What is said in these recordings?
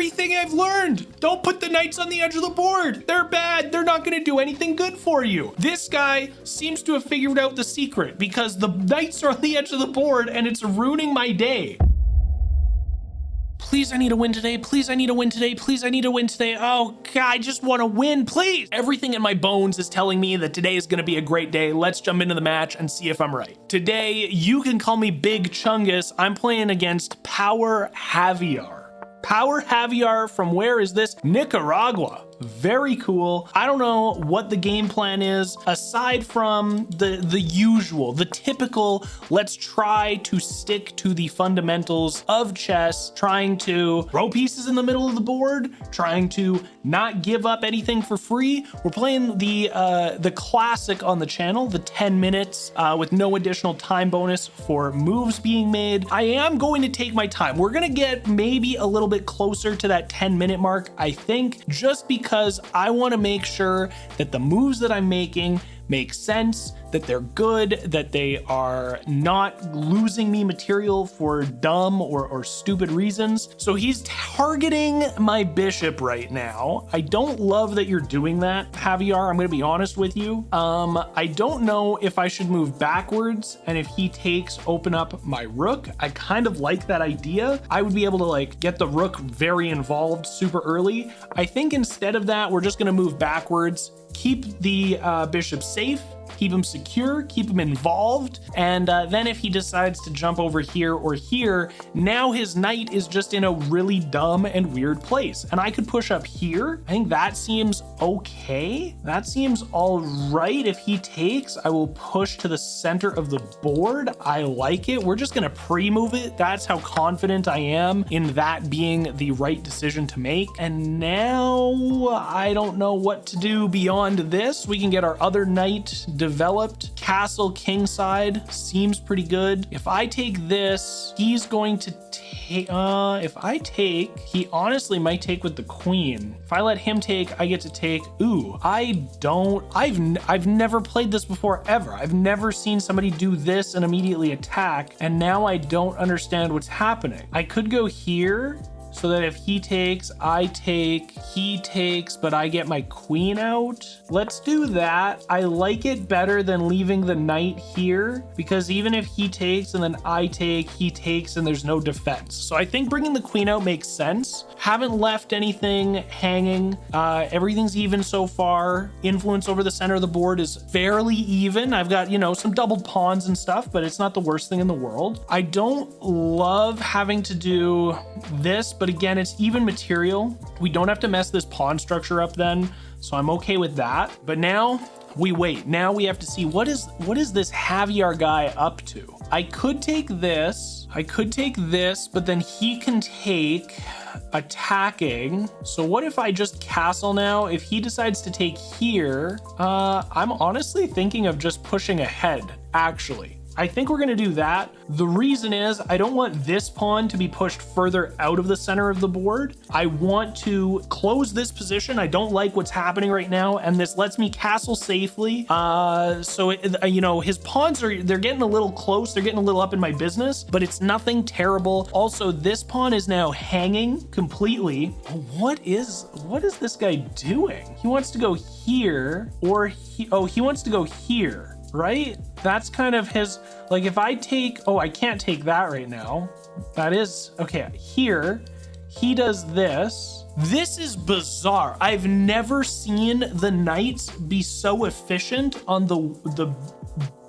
Everything I've learned. Don't put the knights on the edge of the board. They're bad. They're not going to do anything good for you. This guy seems to have figured out the secret because the knights are on the edge of the board and it's ruining my day. Please, I need a win today. Please, I need a win today. Please, I need a win today. Oh, God, I just want to win, please. Everything in my bones is telling me that today is going to be a great day. Let's jump into the match and see if I'm right. Today, you can call me Big Chungus. I'm playing against Power Javier. Power Javier from where is this? Nicaragua. Very cool. I don't know what the game plan is aside from the usual, the typical, let's try to stick to the fundamentals of chess, trying to throw pieces in the middle of the board, trying to not give up anything for free. We're playing the classic on the channel, the 10 minutes with no additional time bonus for moves being made. I am going to take my time. We're going to get maybe a little bit closer to that 10-minute mark, I think, just because I want to make sure that the moves that I'm making make sense, that they're good, that they are not losing me material for dumb or stupid reasons. So he's targeting my bishop right now. I don't love that you're doing that, Javier. I'm going to be honest with you. I don't know if I should move backwards and if he takes, open up my rook. I kind of like that idea. I would be able to like get the rook very involved super early. I think instead of that, we're just going to move backwards, keep the bishop safe, keep him secure, keep him involved, and then if he decides to jump over here or here, now his knight is just in a really dumb and weird place. And I could push up here. I think that seems okay. That seems all right. If he takes, I will push to the center of the board. I like it. We're just gonna pre-move it. That's how confident I am in that being the right decision to make. And now I don't know what to do beyond this. We can get our other knight developed. Castle kingside seems pretty good. If I take this, he's going to take, if I take, he honestly might take with the queen. If I let him take, I get to take. Ooh, I've never played this before ever. I've never seen somebody do this and immediately attack. And now I don't understand what's happening. I could go here, so that if he takes, I take, he takes, but I get my queen out. Let's do that. I like it better than leaving the knight here, because even if he takes and then I take, he takes, and there's no defense. So I think bringing the queen out makes sense. Haven't left anything hanging. Everything's even so far. Influence over the center of the board is fairly even. I've got, you know, some doubled pawns and stuff, but it's not the worst thing in the world. I don't love having to do this, but again, it's even material. We don't have to mess this pawn structure up then, so I'm okay with that. But now we wait. Now we have to see what is this Javier guy up to. I could take this. I could take this, but then he can take attacking. So what if I just castle now? If he decides to take here, I'm honestly thinking of just pushing ahead, actually. I think we're gonna do that. The reason is I don't want this pawn to be pushed further out of the center of the board. I want to close this position. I don't like what's happening right now, and this lets me castle safely. You know, his pawns they're getting a little close. They're getting a little up in my business, but it's nothing terrible. Also, this pawn is now hanging completely. What is this guy doing? He wants to go here, or he wants to go here. Right? That's kind of his, like if I take, oh, I can't take that right now. That is, okay, here, he does this. This is bizarre. I've never seen the knights be so efficient on the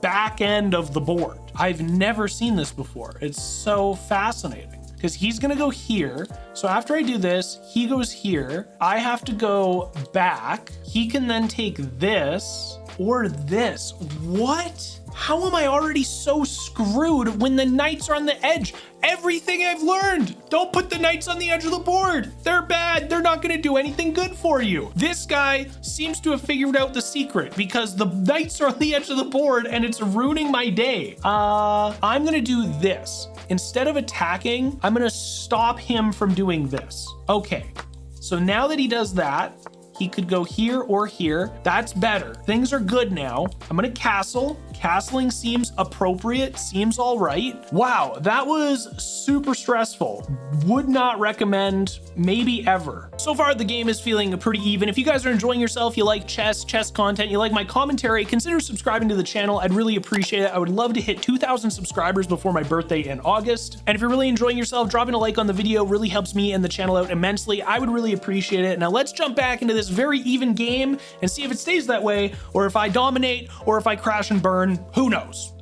back end of the board. I've never seen this before. It's so fascinating. Because he's gonna go here. So after I do this, he goes here. I have to go back. He can then take this or this. What? How am I already so screwed when the knights are on the edge? Everything I've learned. Don't put the knights on the edge of the board. They're bad. They're not going to do anything good for you. This guy seems to have figured out the secret because the knights are on the edge of the board and it's ruining my day. I'm going to do this. Instead of attacking, I'm going to stop him from doing this. Okay. So now that he does that, He could go here or here. That's better. Things are good now. I'm gonna castle. Castling seems appropriate, seems all right. Wow, that was super stressful. Would not recommend, maybe ever. So far, the game is feeling pretty even. If you guys are enjoying yourself, you like chess content, you like my commentary, consider subscribing to the channel. I'd really appreciate it. I would love to hit 2,000 subscribers before my birthday in August. And if you're really enjoying yourself, dropping a like on the video really helps me and the channel out immensely. I would really appreciate it. Now let's jump back into this very even game and see if it stays that way, or if I dominate, or if I crash and burn. Who knows?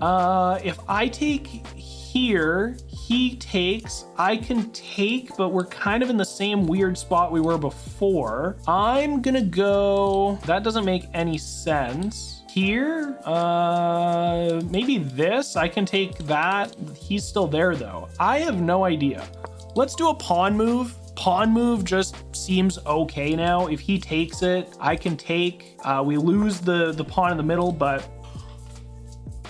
If I take here, he takes, I can take, but we're kind of in the same weird spot we were before. I'm gonna go, that doesn't make any sense. Here, maybe this, I can take that. He's still there though. I have no idea. Let's do a pawn move. Pawn move just seems okay now. If he takes it, I can take, we lose the pawn in the middle, but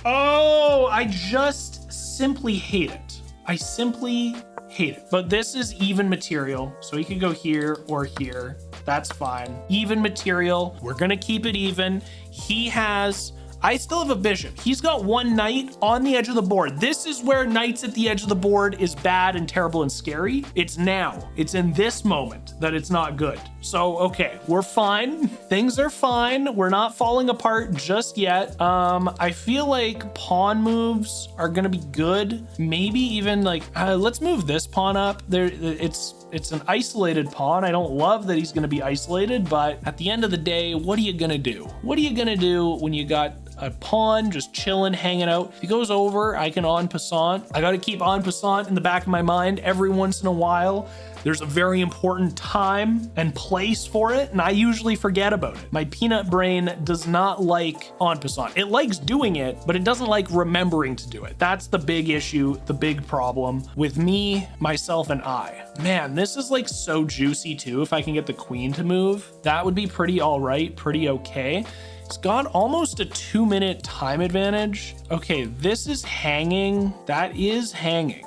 oh, I just simply hate it. I simply hate it. But this is even material, so he could go here or here. That's fine. Even material. We're gonna keep it even. He has, I still have a bishop. He's got one knight on the edge of the board. This is where knights at the edge of the board is bad and terrible and scary. It's now. It's in this moment that it's not good. So, okay, we're fine. Things are fine. We're not falling apart just yet. I feel like pawn moves are gonna be good. Maybe even like, let's move this pawn up. It's an isolated pawn. I don't love that he's gonna be isolated, but at the end of the day, what are you gonna do? What are you gonna do when you got a pawn just chilling, hanging out? If he goes over, I can en passant. I gotta keep en passant in the back of my mind every once in a while. There's a very important time and place for it, and I usually forget about it. My peanut brain does not like en passant. It likes doing it, but it doesn't like remembering to do it. That's the big issue, the big problem with me, myself, and I. Man, this is like so juicy too. If I can get the queen to move, that would be pretty all right, pretty okay. It's got almost a 2-minute time advantage. Okay, this is hanging. That is hanging.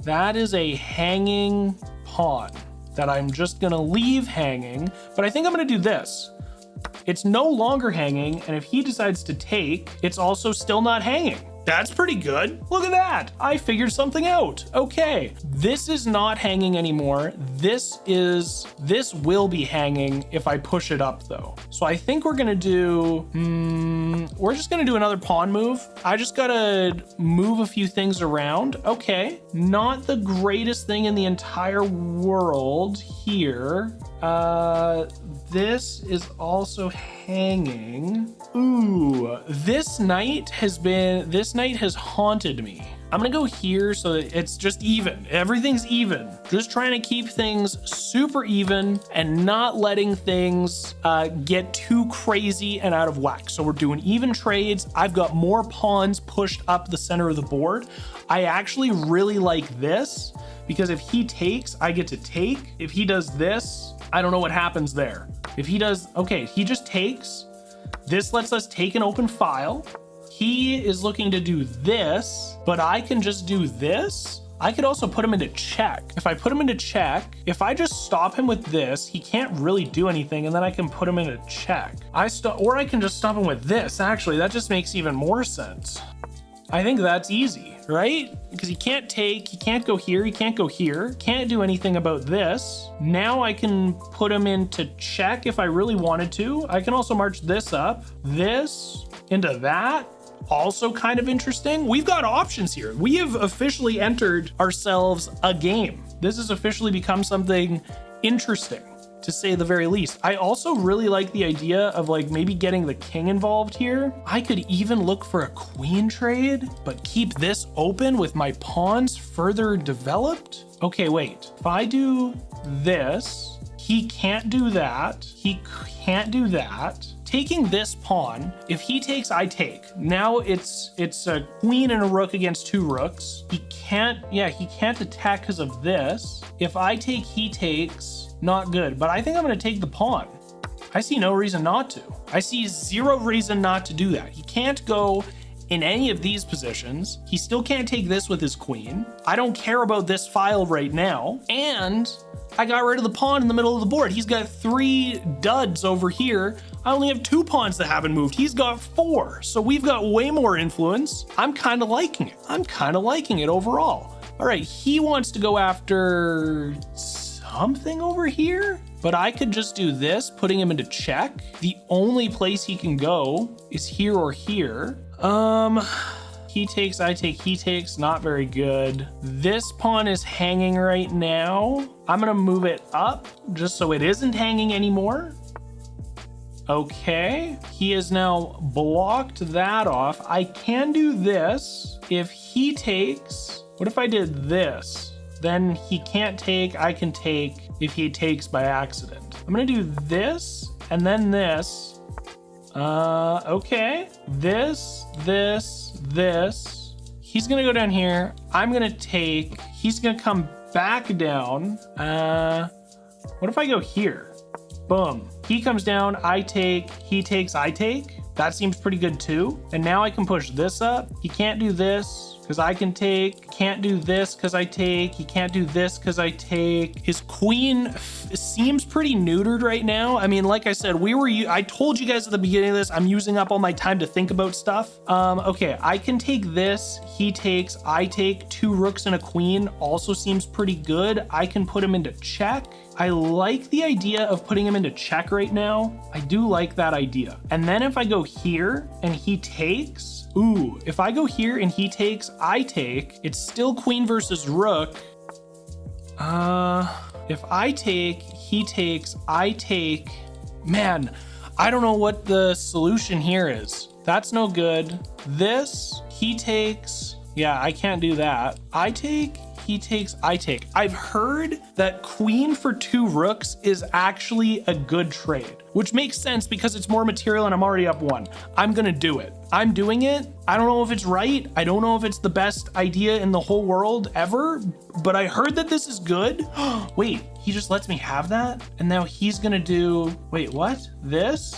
That is a hanging pawn that I'm just gonna leave hanging, but I think I'm gonna do this. It's no longer hanging, and if he decides to take, it's also still not hanging. That's pretty good. Look at that. I figured something out. Okay, this is not hanging anymore. This will be hanging if I push it up though. So I think we're gonna do, we're just gonna do another pawn move. I just gotta move a few things around. Okay, not the greatest thing in the entire world here. This is also hanging. Ooh, this knight has haunted me. I'm gonna go here so that it's just even. Everything's even. Just trying to keep things super even and not letting things get too crazy and out of whack. So we're doing even trades. I've got more pawns pushed up the center of the board. I actually really like this because if he takes, I get to take. If he does this, I don't know what happens there. If he does, okay, he just takes. This lets us take an open file. He is looking to do this, but I can just do this. I could also put him into check. If I put him into check, if I just stop him with this, he can't really do anything, and then I can put him into check. Or I can just stop him with this. Actually, that just makes even more sense. I think that's easy, right? Because he can't take, he can't go here, he can't go here, can't do anything about this. Now I can put him into check if I really wanted to. I can also march this up, this into that. Also kind of interesting. We've got options here. We have officially entered ourselves a game. This has officially become something interesting, to say the very least. I also really like the idea of like maybe getting the king involved here. I could even look for a queen trade, but keep this open with my pawns further developed. Okay, wait. If I do this, he can't do that. He can't do that. Taking this pawn, if he takes, I take. Now it's a queen and a rook against two rooks. He can't attack because of this. If I take, he takes, not good. But I think I'm gonna take the pawn. I see no reason not to. I see zero reason not to do that. He can't go in any of these positions. He still can't take this with his queen. I don't care about this file right now. And I got rid of the pawn in the middle of the board. He's got 3 duds over here. I only have 2 pawns that haven't moved. He's got 4. So we've got way more influence. I'm kind of liking it. I'm kind of liking it overall. All right, he wants to go after something over here, but I could just do this, putting him into check. The only place he can go is here or here. He takes, I take, he takes, not very good. This pawn is hanging right now. I'm gonna move it up just so it isn't hanging anymore. Okay, he has now blocked that off. I can do this. If he takes, what if I did this? Then he can't take, I can take if he takes by accident. I'm gonna do this and then this. Okay, this. He's gonna go down here. I'm gonna take, he's gonna come back down. What if I go here? Boom. He comes down, I take, he takes, I take. That seems pretty good too. And now I can push this up. He can't do this because I can take, can't do this because I take, he can't do this because I take. His queen seems pretty neutered right now. I mean, like I said, I told you guys at the beginning of this, I'm using up all my time to think about stuff. Okay, I can take this, he takes, I take. 2 rooks and a queen also seems pretty good. I can put him into check. I like the idea of putting him into check right now. I do like that idea. And then if I go here and he takes, ooh, if I go here and he takes, I take, it's still queen versus rook. If I take, he takes, I take, man, I don't know what the solution here is. That's no good. This, he takes, yeah, I can't do that. I take, he takes, I take. I've heard that queen for 2 rooks is actually a good trade, which makes sense because it's more material and I'm already up 1. I'm gonna do it. I'm doing it. I don't know if it's right. I don't know if it's the best idea in the whole world ever, but I heard that this is good. Wait, he just lets me have that? And now he's gonna do, wait, what? This?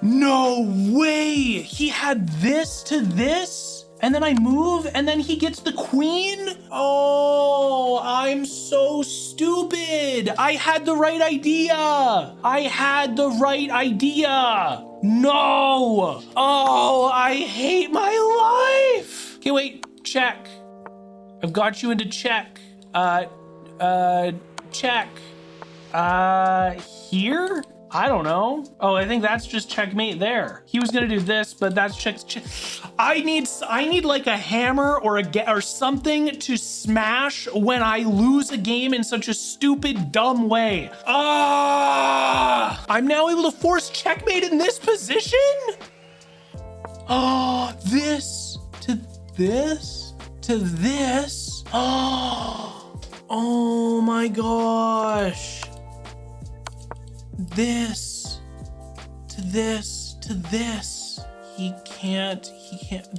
No way! He had this to this? And then I move and then he gets the queen? Oh, I'm so stupid. I had the right idea. I had the right idea. No. Oh, I hate my life. Okay, wait, check. I've got you into check. Check. Here? I don't know. Oh, I think that's just checkmate there. He was gonna do this, but that's check. I need like a hammer or something to smash when I lose a game in such a stupid, dumb way. Ah! I'm now able to force checkmate in this position? Oh, this to this to this. Oh my gosh. This to this to this. He can't,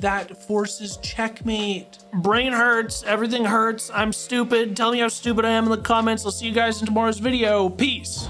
that forces checkmate. Brain hurts, everything hurts, I'm stupid. Tell me how stupid I am in the comments. I'll see you guys in tomorrow's video. Peace.